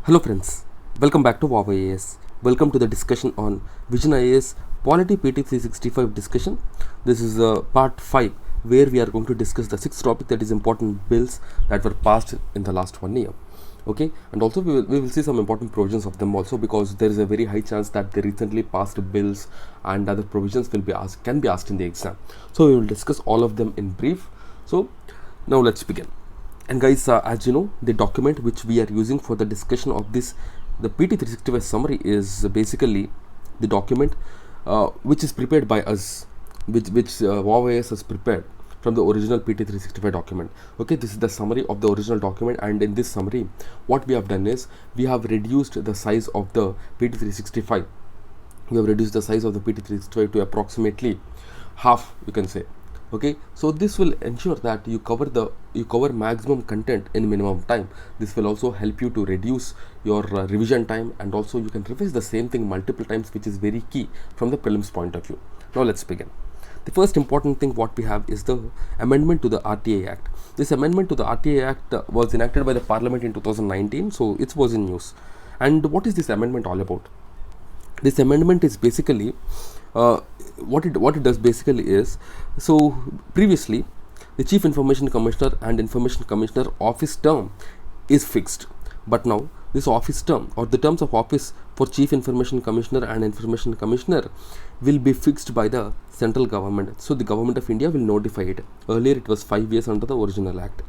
Hello friends, welcome back to WOW IAS. Welcome to the discussion on Vision IAS Polity PT 365 discussion. This is part 5 where we are going to discuss the sixth topic, that is important bills that were passed in the last 1 year. Okay, and also we will see some important provisions of them also, because there is a very high chance that the recently passed bills and other provisions will be asked, can be asked in the exam. So we will discuss all of them in brief. So now let's begin. And guys, as you know, the document which we are using for the discussion of this, the PT365 summary, is basically the document which is prepared by us, which WOW IAS has prepared from the original PT365 document. Okay, this is the summary of the original document, and in this summary, what we have done is we have reduced the size of the PT365. We have reduced the size of the PT365 to approximately half, you can say. Okay, so this will ensure that you cover maximum content in minimum time. This will also help you to reduce your revision time, and also you can revise the same thing multiple times, which is very key from the prelims point of view. Now let's begin. The first important thing what we have is the amendment to the RTA Act. This amendment to the RTA Act was enacted by the Parliament in 2019, so it was in news. And what is this amendment all about? This amendment is basically what it does basically is, so previously the Chief Information Commissioner and Information Commissioner office term is fixed, but now this office term, or the terms of office for Chief Information Commissioner and Information Commissioner, will be fixed by the central government. So the Government of India will notify it. Earlier it was 5 years under the original act.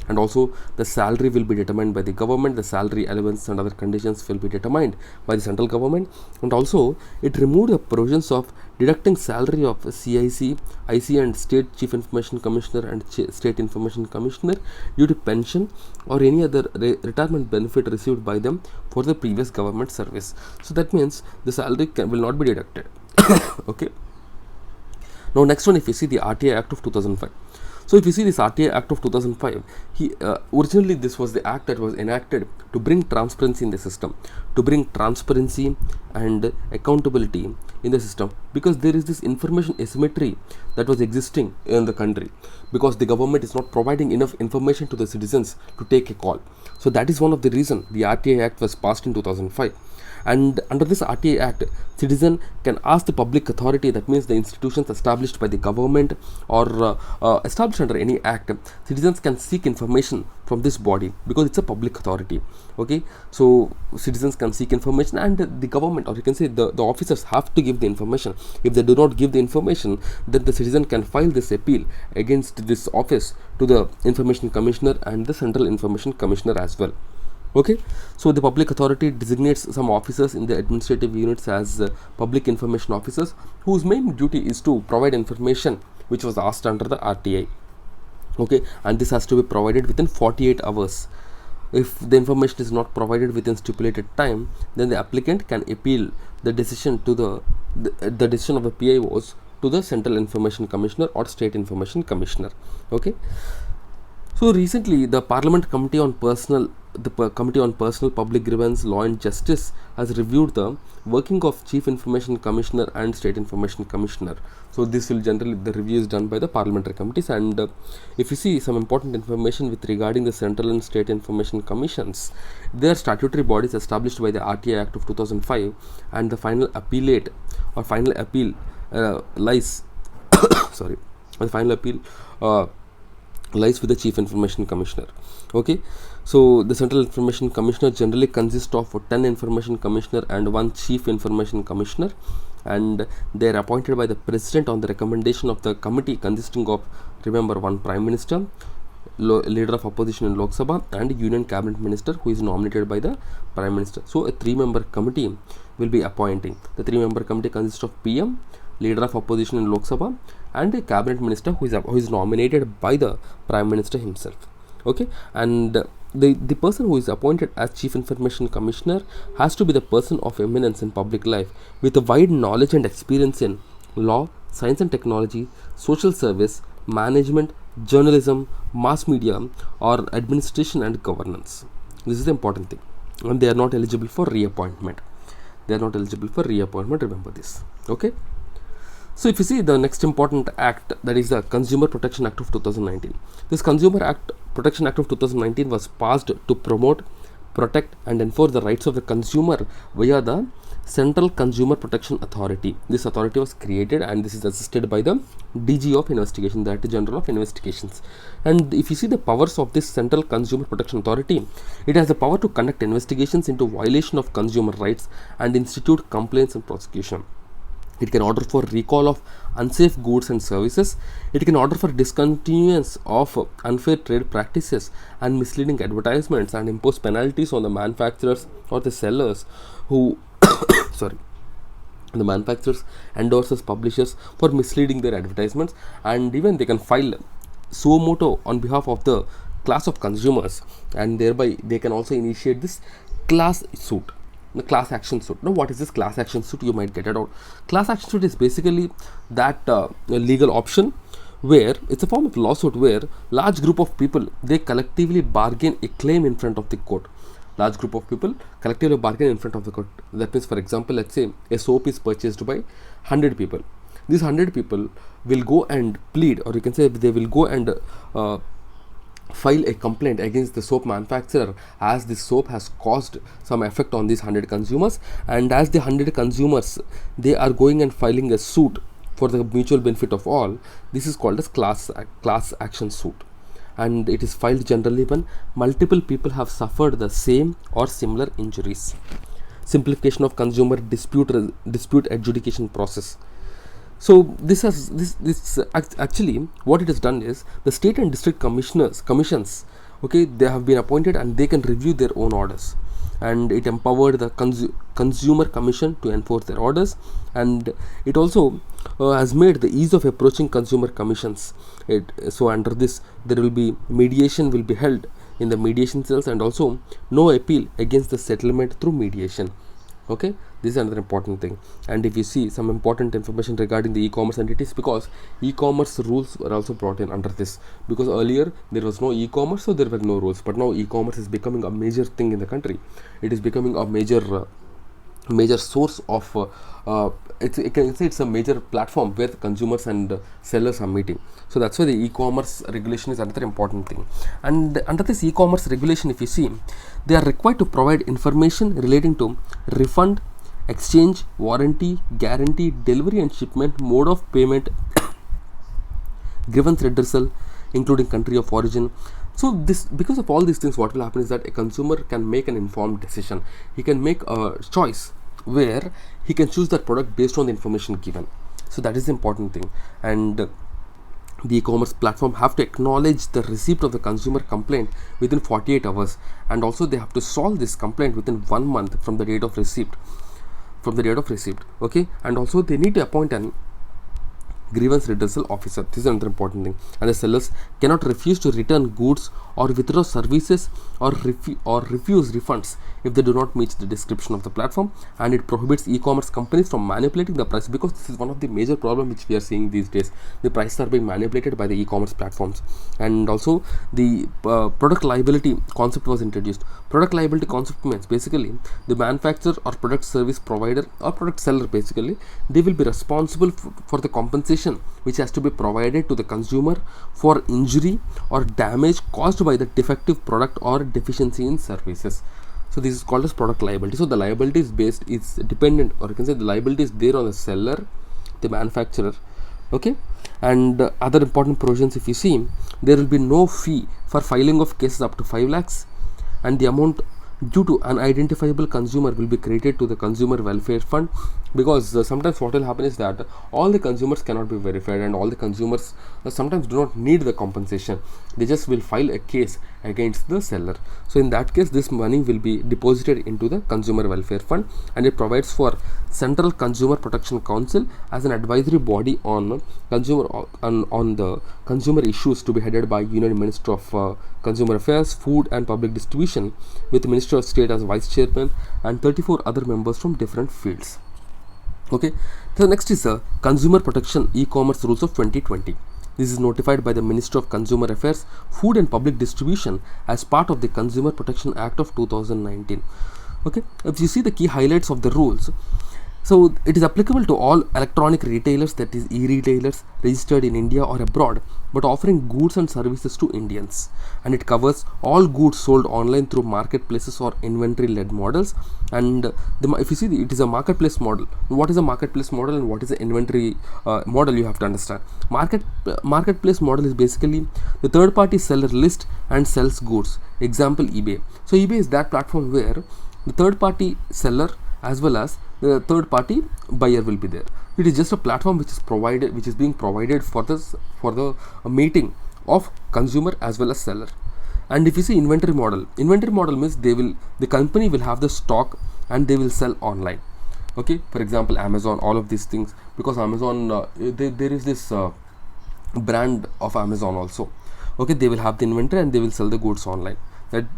And also the salary will be determined by the government. The salary allowance and other conditions will be determined by the central government. And also it removed the provisions of deducting salary of CIC, IC and State Chief Information Commissioner and State Information Commissioner due to pension or any other retirement benefit received by them for the previous government service. So that means the salary will not be deducted. Okay. Now next one, if you see the RTA Act of 2005. So if you see this RTA Act of 2005, originally this was the act that was enacted to bring transparency in the system, to bring transparency and accountability in the system, because there is this information asymmetry that was existing in the country, because the government is not providing enough information to the citizens to take a call. So that is one of the reason the RTA Act was passed in 2005. And under this RTA Act, citizen can ask the public authority, that means the institutions established by the government or established under any act. Citizens can seek information from this body because it's a public authority. Okay, so citizens can seek information, and the government, or you can say the officers, have to give the information. If they do not give the information, then the citizen can file this appeal against this office to the Information Commissioner and the Central Information Commissioner as well. Okay, so the public authority designates some officers in the administrative units as public information officers, whose main duty is to provide information which was asked under the RTA. Okay, and this has to be provided within 48 hours. If the information is not provided within stipulated time, then the applicant can appeal the decision to the decision of the PIOs to the Central Information Commissioner or State Information Commissioner. Okay. So recently, the Committee on Personal Public Grievance, Law and Justice has reviewed the working of Chief Information Commissioner and State Information Commissioner. So this will generally, the review is done by the parliamentary committees, and if you see some important information with regarding the Central and State Information Commissions, they are statutory bodies established by the RTA Act of 2005, and the final appellate or final appeal lies sorry, the final appeal lies with the Chief Information Commissioner. Okay, so the Central Information Commissioner generally consists of 10 Information Commissioner and 1 Chief Information Commissioner, and they are appointed by the President on the recommendation of the committee consisting of, remember, 1 Prime Minister, Leader of Opposition in Lok Sabha, and Union Cabinet Minister, who is nominated by the Prime Minister. So a 3-member committee will be appointing. The 3-member committee consists of PM, Leader of Opposition in Lok Sabha, and a Cabinet Minister who is nominated by the Prime Minister himself. Okay, and the person who is appointed as Chief Information Commissioner has to be the person of eminence in public life, with a wide knowledge and experience in law, science and technology, social service, management, journalism, mass media, or administration and governance. This is the important thing. And they are not eligible for reappointment. Remember this. Okay. So if you see the next important act, that is the Consumer Protection Act of 2019. This Consumer Protection Act of 2019 was passed to promote protect and enforce the rights of the consumer via the Central Consumer Protection Authority. This authority was created and this is assisted by the DG of Investigation, Director General of Investigations. And if you see the powers of this Central Consumer Protection Authority, it has the power to conduct investigations into violation of consumer rights and institute complaints and prosecution. It can order for recall of unsafe goods and services. It can order for discontinuance of unfair trade practices and misleading advertisements and impose penalties on the manufacturers or the sellers who sorry, the manufacturers, endorsers, publishers for misleading their advertisements, and even they can file suo motu on behalf of the class of consumers, and thereby they can also initiate this class suit, the class action suit. Now, what is this class action suit? You might get it out. Class action suit is basically that legal option where it's a form of lawsuit where large group of people, they collectively bargain a claim in front of the court. Large group of people collectively bargain in front of the court. That means, for example, let's say a soap is purchased by 100 people. These 100 people will go and plead, or you can say they will go and file a complaint against the soap manufacturer, as this soap has caused some effect on these 100 consumers, and as the 100 consumers, they are going and filing a suit for the mutual benefit of all. This is called as class action suit, and it is filed generally when multiple people have suffered the same or similar injuries. Simplification of consumer dispute adjudication process. So actually what it has done is the state and district commissions, okay, they have been appointed and they can review their own orders, and it empowered the consumer commission to enforce their orders, and it also has made the ease of approaching consumer commissions. So under this there will be mediation will be held in the mediation cells, and also no appeal against the settlement through mediation. Okay, this is another important thing. And if you see some important information regarding the e-commerce entities, because e-commerce rules were also brought in under this, because earlier there was no e-commerce, so there were no rules, but now e-commerce is becoming a major thing in the country. It is becoming a major source of you can say it's a major platform where the consumers and sellers are meeting. So that's why the e-commerce regulation is another important thing. And under this e-commerce regulation, if you see, they are required to provide information relating to refund, exchange, warranty, guarantee, delivery and shipment, mode of payment, grievance redressal, including country of origin. So this, because of all these things, what will happen is that a consumer can make an informed decision. He can make a choice where he can choose that product based on the information given. So that is the important thing. And the e-commerce platform have to acknowledge the receipt of the consumer complaint within 48 hours, and also they have to solve this complaint within 1 month from the date of receipt. Okay, and also they need to appoint an grievance redressal officer. This is another important thing. And the sellers cannot refuse to return goods or withdraw services or refuse refunds if they do not meet the description of the platform, and it prohibits e-commerce companies from manipulating the price, because this is one of the major problems which we are seeing these days. The prices are being manipulated by the e-commerce platforms. And also the product liability concept was introduced. Product liability concept means basically the manufacturer or product service provider or product seller, basically they will be responsible for the compensation which has to be provided to the consumer for injury or damage caused by the defective product or deficiency in services. So this is called as product liability. So the liability is dependent, or you can say the liability is there on the seller, the manufacturer. Okay, and other important provisions, if you see, there will be no fee for filing of cases up to 5 lakhs, and the amount due to unidentifiable consumer will be credited to the consumer welfare fund, because sometimes what will happen is that all the consumers cannot be verified, and all the consumers sometimes do not need the compensation. They just will file a case against the seller. So in that case, this money will be deposited into the consumer welfare fund, and it provides for Central Consumer Protection Council as an advisory body on consumer on the consumer issues, to be headed by Union Minister of Consumer Affairs, Food and Public Distribution, with Minister of State as Vice Chairman and 34 other members from different fields. Okay, so next is Consumer Protection E-Commerce Rules of 2020. This is notified by the Minister of Consumer Affairs, Food and Public Distribution as part of the Consumer Protection Act of 2019. Okay, if you see the key highlights of the rules, so it is applicable to all electronic retailers, that is e-retailers, registered in India or abroad, but offering goods and services to Indians. And it covers all goods sold online through marketplaces or inventory-led models. And if you see, it is a marketplace model. What is a marketplace model and what is the inventory model? You have to understand. Marketplace model is basically the third-party seller lists and sells goods. Example, eBay. So eBay is that platform where the third-party seller as well as the third-party buyer will be there. It is just a platform which is being provided for the meeting of consumer as well as seller. And if you see inventory model means the company will have the stock and they will sell online. Okay, for example, Amazon, all of these things, because Amazon there is this brand of Amazon also. Okay, they will have the inventory and they will sell the goods online.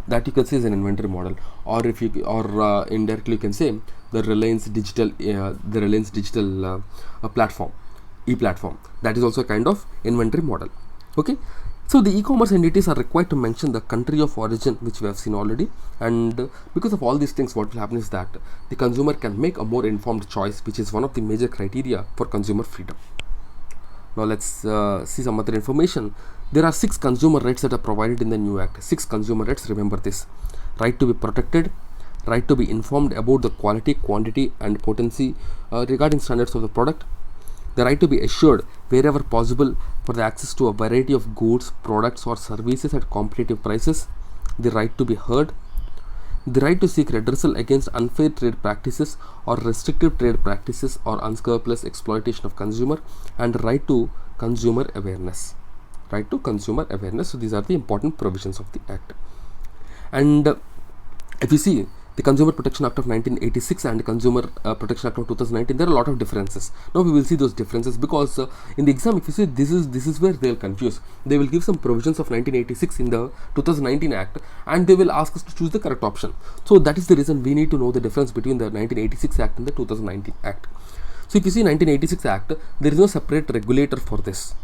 That you can say is an inventory model. Or if you indirectly you can say the Reliance Digital platform, e-platform, that is also a kind of inventory model. Okay, so the e-commerce entities are required to mention the country of origin, which we have seen already, and because of all these things, what will happen is that the consumer can make a more informed choice, which is one of the major criteria for consumer freedom. Now let's see some other information. There are 6 consumer rights that are provided in the new act. 6 consumer rights, remember this: right to be protected, right to be informed about the quality, quantity and potency regarding standards of the product, the right to be assured wherever possible for the access to a variety of goods, products or services at competitive prices, the right to be heard, the right to seek redressal against unfair trade practices or restrictive trade practices or unscrupulous exploitation of consumer, and right to consumer awareness. Right to consumer awareness. So these are the important provisions of the act. And if you see the Consumer Protection Act of 1986 and Consumer Protection Act of 2019, there are a lot of differences. Now we will see those differences because in the exam, if you see, this is where they will confuse. They will give some provisions of 1986 in the 2019 Act and they will ask us to choose the correct option. So that is the reason we need to know the difference between the 1986 Act and the 2019 Act. So if you see 1986 Act, there is no separate regulator for this.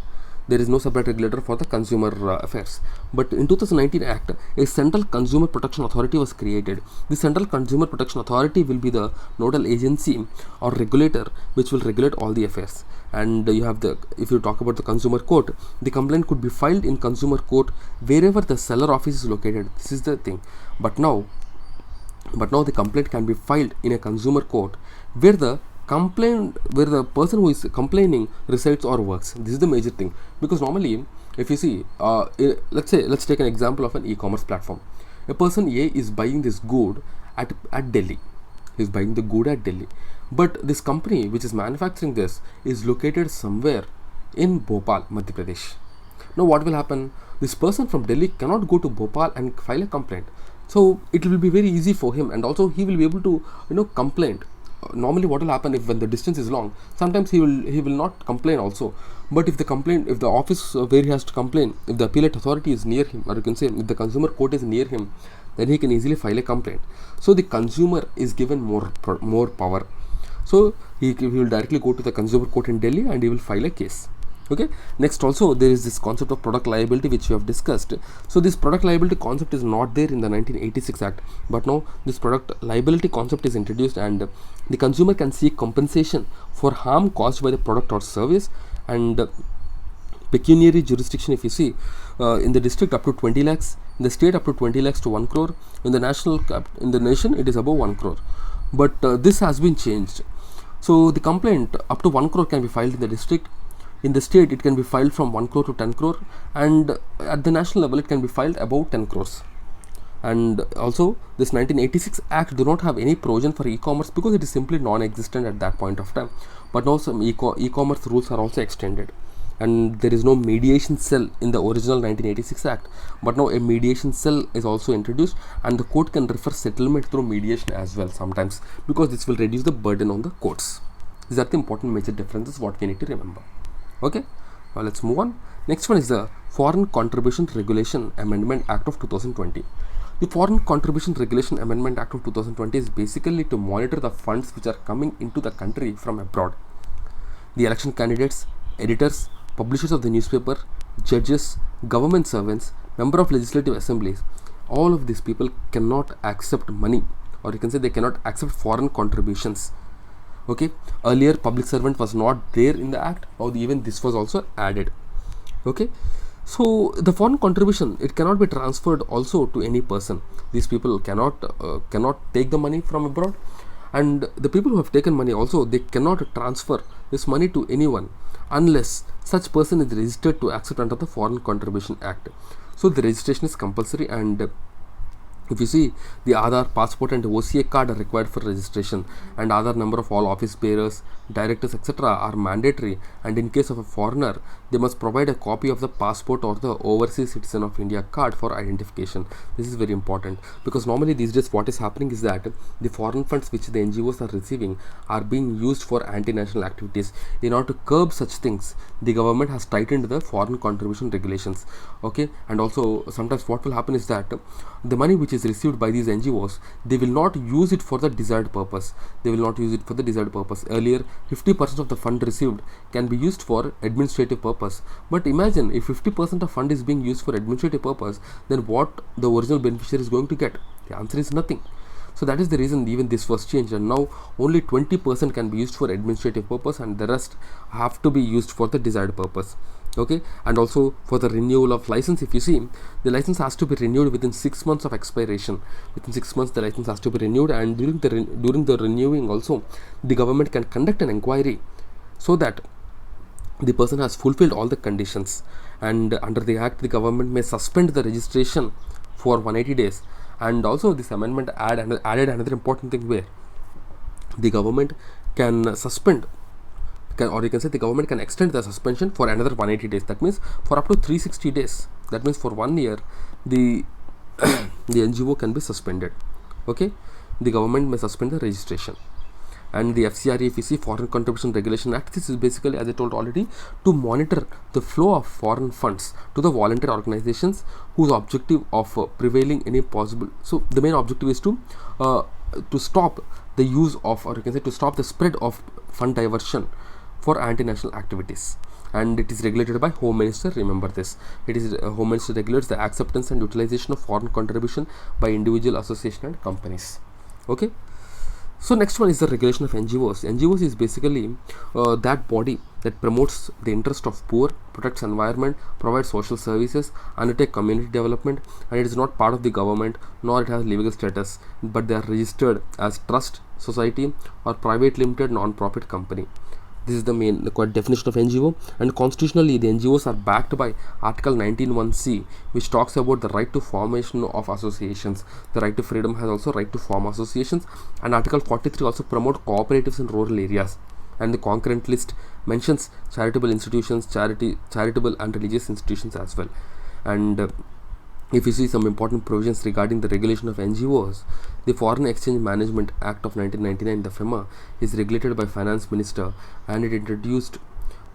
There is no separate regulator for the consumer affairs. But in 2019 Act, a Central Consumer Protection Authority was created. The Central Consumer Protection Authority will be the nodal agency or regulator which will regulate all the affairs. And you have if you talk about the consumer court, the complaint could be filed in consumer court wherever the seller office is located. This is the thing. But now the complaint can be filed in a consumer court where the person who is complaining resides or works. This is the major thing, because normally if you see let's take an example of an e-commerce platform. A person A is buying this good at Delhi. He is buying the good at Delhi, but this company which is manufacturing this is located somewhere in Bhopal, Madhya Pradesh. Now what will happen? This person from Delhi cannot go to Bhopal and file a complaint. So it will be very easy for him, and also he will be able to complain. Normally what will happen when the distance is long, sometimes he will not complain also. But if the office where he has to complain, if the appellate authority is near him, or you can say if the consumer court is near him, then he can easily file a complaint. So the consumer is given more power. So he will directly go to the consumer court in Delhi and he will file a case. Okay, next also there is this concept of product liability which we have discussed. So this product liability concept is not there in the 1986 Act, but now this product liability concept is introduced, and the consumer can seek compensation for harm caused by the product or service. And pecuniary jurisdiction, if you see, in the district up to 20 lakhs, in the state up to 20 lakhs to 1 crore, in the nation it is above 1 crore. But this has been changed. So the complaint up to 1 crore can be filed in the district. In the state, it can be filed from 1 crore to 10 crore, and at the national level, it can be filed above 10 crores. And also, this 1986 Act do not have any provision for e-commerce because it is simply non-existent at that point of time. But now some e-commerce rules are also extended, and there is no mediation cell in the original 1986 Act. But now a mediation cell is also introduced, and the court can refer settlement through mediation as well sometimes, because this will reduce the burden on the courts. These are the important major differences what we need to remember. Okay, now let's move on. Next one is the Foreign Contribution Regulation Amendment Act of 2020. The Foreign Contribution Regulation Amendment Act of 2020 is basically to monitor the funds which are coming into the country from abroad. The election candidates, editors, publishers of the newspaper, judges, government servants, member of legislative assemblies, all of these people cannot accept money, or you can say they cannot accept foreign contributions. Okay, earlier public servant was not there in the act, or even this was also added. Okay, So the foreign contribution, it cannot be transferred also to any person. These people cannot take the money from abroad, and the people who have taken money also, they cannot transfer this money to anyone unless such person is registered to accept under the Foreign Contribution Act. So the registration is compulsory, and if you see, the Aadhaar, passport and OCA card are required for registration, and Aadhaar number of all office bearers, directors, etc. are mandatory, and in case of a foreigner, they must provide a copy of the passport or the overseas citizen of India card for identification. This is very important, because normally these days what is happening is that the foreign funds which the NGOs are receiving are being used for anti-national activities. In order to curb such things, the government has tightened the foreign contribution regulations. Okay, and also sometimes what will happen is that the money which is received by these NGOs, they will not use it for the desired purpose. They will not use it for the desired purpose. Earlier, 50% of the fund received can be used for administrative purpose. But imagine if 50% of fund is being used for administrative purpose, then what the original beneficiary is going to get? The answer is nothing. So that is the reason even this was changed, and now only 20% can be used for administrative purpose, and the rest have to be used for the desired purpose. Okay, and also for the renewal of license, if you see, the license has to be renewed within 6 months of expiration. Within 6 months the license has to be renewed, and during the renewing also, the government can conduct an inquiry so that the person has fulfilled all the conditions, and under the act the government may suspend the registration for 180 days. And also this amendment added another important thing, where the government can suspend, or you can say the government can extend the suspension for another 180 days. That means for up to 360 days. That means for 1 year the the NGO can be suspended. Okay, the government may suspend the registration. And the FCRA Foreign Contribution Regulation Act, this is basically, as I told already, to monitor the flow of foreign funds to the voluntary organizations whose objective of prevailing any possible. So the main objective is to stop the use of, or you can say to stop the spread of fund diversion for anti-national activities. And it is regulated by Home Minister. Remember this. It is Home Minister regulates the acceptance and utilization of foreign contribution by individual, association and companies. Okay. So next one is the regulation of NGOs. NGOs is basically that body that promotes the interest of poor, protects environment, provides social services, undertake community development, and it is not part of the government, nor it has legal status, but they are registered as trust, society or private limited non-profit company. This is the main definition of NGO, and constitutionally the NGOs are backed by Article 19(1)(c), which talks about the right to formation of associations. The right to freedom has also right to form associations, and Article 43 also promote cooperatives in rural areas. And the concurrent list mentions charitable institutions, charitable and religious institutions as well. And if you see some important provisions regarding the regulation of NGOs, the Foreign Exchange Management Act of 1999, the FEMA, is regulated by Finance Minister, and it introduced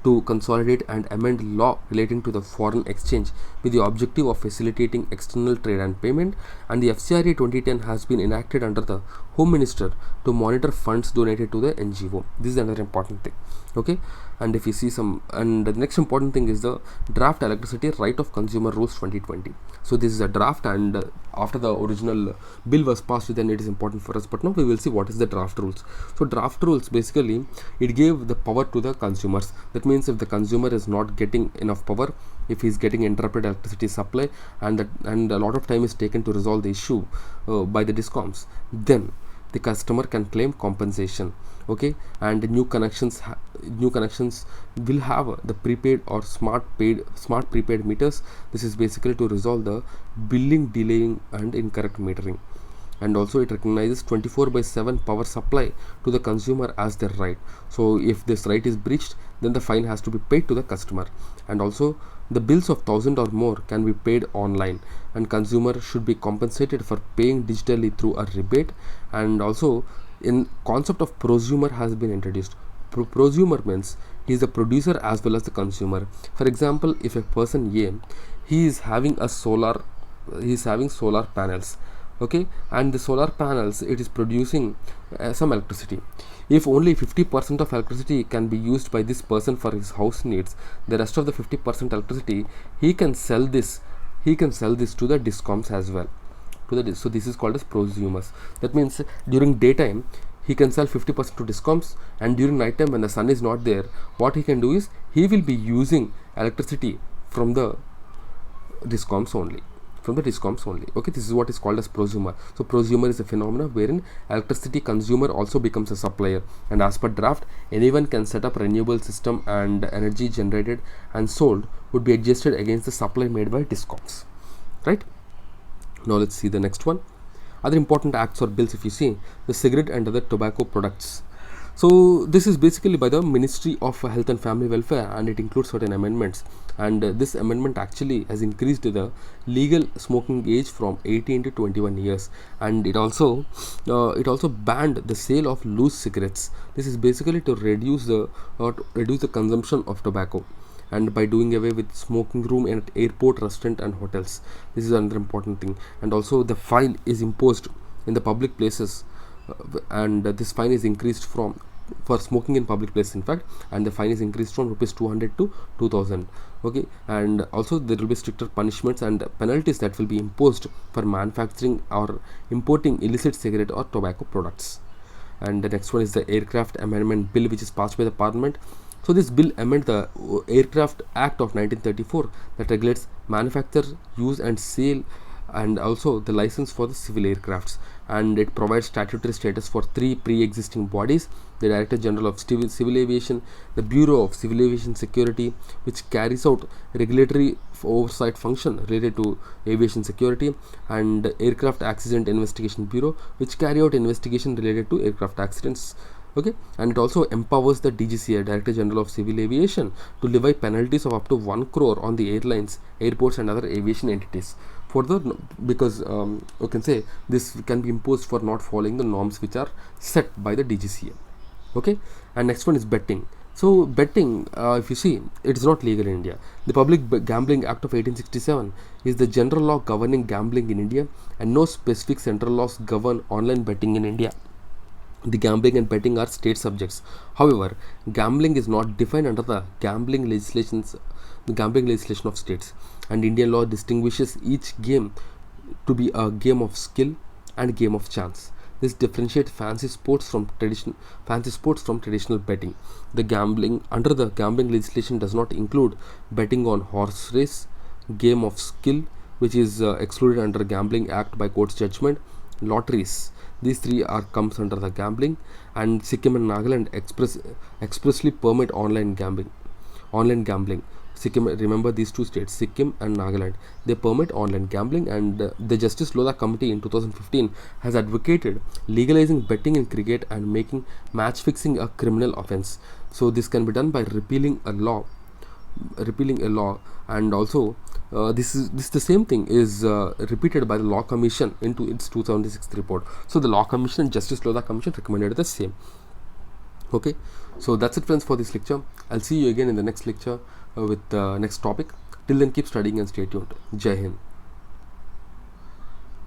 to consolidate and amend law relating to the foreign exchange with the objective of facilitating external trade and payment. And the FCRA 2010 has been enacted under the Home Minister to monitor funds donated to the NGO. This is another important thing. Okay, and if you see some, and the next important thing is the Draft Electricity Right of Consumer Rules 2020. So this is a draft, and after the original bill was passed, then it is important for us. But now we will see what is the draft rules. So draft rules, basically it gave the power to the consumers. That means if the consumer is not getting enough power, if he is getting interrupted electricity supply, and a lot of time is taken to resolve the issue by the DISCOMs, then the customer can claim compensation. Okay, and new connections will have the prepaid or smart prepaid meters. This is basically to resolve the billing delaying and incorrect metering. And also it recognizes 24/7 power supply to the consumer as their right. So if this right is breached, then the fine has to be paid to the customer. And also the bills of 1,000 or more can be paid online, and consumer should be compensated for paying digitally through a rebate. And also in concept of prosumer has been introduced. Prosumer means he is the producer as well as the consumer. For example, if a person A, he is having solar panels, okay, and the solar panels, it is producing some electricity. If only 50% of electricity can be used by this person for his house needs, the rest of the 50% electricity he can sell this to the DISCOMs as well. So this is called as prosumers. That means during daytime he can sell 50% to DISCOMs, and during night time when the sun is not there, what he can do is he will be using electricity from the discoms only. From the discoms only. Okay, this is what is called as prosumer. So prosumer is a phenomenon wherein electricity consumer also becomes a supplier, and as per draft, anyone can set up renewable system, and energy generated and sold would be adjusted against the supply made by discoms. Right? Now let's see the next one. Other important acts or bills, if you see, the cigarette and other tobacco products. So this is basically by the Ministry of Health and Family Welfare, and it includes certain amendments. And this amendment actually has increased the legal smoking age from 18 to 21 years, and it also banned the sale of loose cigarettes. This is basically to reduce the consumption of tobacco, and by doing away with smoking room at airport, restaurant and hotels. This is another important thing. And also the fine is imposed in the public places, and this fine is increased from, for smoking in public places in fact, and the fine is increased from rupees 200 to 2000. Okay, and also there will be stricter punishments and penalties that will be imposed for manufacturing or importing illicit cigarette or tobacco products. And the next one is the Aircraft Amendment Bill, which is passed by the Parliament. So this bill amends the Aircraft Act of 1934 that regulates manufacture, use and sale, and also the license for the civil aircrafts, and it provides statutory status for three pre-existing bodies: the Director General of Civil Aviation, the Bureau of Civil Aviation Security, which carries out regulatory oversight function related to aviation security, and Aircraft Accident Investigation Bureau, which carry out investigation related to aircraft accidents. Okay, and it also empowers the DGCA, Director General of Civil Aviation, to levy penalties of up to 1 crore on the airlines, airports and other aviation entities for the, because you can say this can be imposed for not following the norms which are set by the DGCA. Okay, and next one is betting. So betting, if you see, it is not legal in India. The Public Gambling Act of 1867 is the general law governing gambling in India, and no specific central laws govern online betting in India. The gambling and betting are state subjects. However, gambling is not defined under the gambling legislation of states, and Indian law distinguishes each game to be a game of skill and game of chance. This differentiates fancy sports from traditional betting. The gambling under the gambling legislation does not include betting on horse race, game of skill, which is excluded under Gambling Act by court's judgment, lotteries. These three comes under the gambling, and Sikkim and Nagaland expressly permit online gambling. Sikkim, remember these two states, Sikkim and Nagaland, they permit online gambling, and the Justice Lodha Committee in 2015 has advocated legalizing betting in cricket and making match fixing a criminal offence. So this can be done by repealing a law, and also this the same thing is repeated by the Law Commission into its 2006 report. So the Law Commission and Justice Lodha Commission recommended the same. Okay, so that's it friends for this lecture. I'll see you again in the next lecture with the next topic. Till then, keep studying and stay tuned. Jai Hind.